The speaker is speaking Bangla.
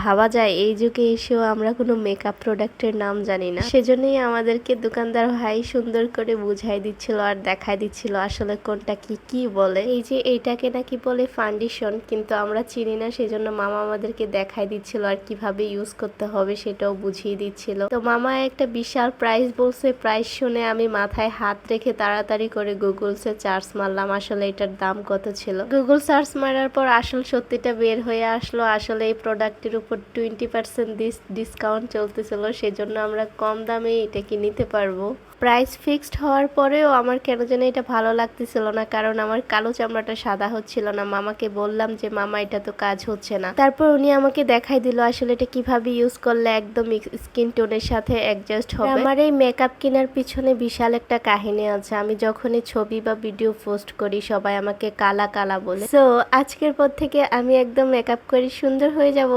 ভাবা যায় এই যুগে এসেও আমরা কোনো মেকআপ প্রোডাক্টের নাম জানি না। সেজন্যই আমাদেরকে দোকানদার ভাই সুন্দর করে বুঝাই দিচ্ছিল আর দেখাই দিচ্ছিল আসলে কোনটা কি কি বলে। এই যে এইটাকে নাকি বলে ফাউন্ডেশন, কিন্তু আমরা চিনি না, সেজন্য মামা আমাদেরকে দেখাই দিচ্ছিল আর কিভাবে ইউজ করতে হবে সেটাও বুঝিয়ে দিচ্ছিল। তো মামা একটা বিশাল প্রাইস বলছে, প্রাইস শুনে আমি মাথায় হাত রেখে তাড়াতাড়ি করে গুগলসে সার্চ মারলাম আসলে এটার দাম কত ছিল। গুগল সার্চ মারার পর আসল সত্যিটা বের হয়ে আসলো। আসলে এই প্রোডাক্টের উপর 20% ডিসকাউন্ট চলতেছিল, সেজন্য আমরা কম দামে এটাকে নিতে পারবো। প্রাইস ফিক্সড হওয়ার পরেও আমার কেন যেন এটা ভালো লাগতেছিল না, কারণ আমার কালো চামড়াটা সাদা হচ্ছিল না। মামাকে বললাম যে মামা এটা তো কাজ হচ্ছে না। তারপর উনি আমাকে দেখাই দিল আসলে এটা কিভাবে ইউজ করলে একদম স্কিন টোনের সাথে অ্যাডজাস্ট হবে। আমার এই মেকআপ কেনার পিছনে বিশাল একটা কাহিনী আছে। আমি যখনই ছবি বা ভিডিও পোস্ট করি সবাই আমাকে কালা কালা বলে। সো আজকের পর থেকে আমি একদম মেকআপ করি সুন্দর হয়ে যাব।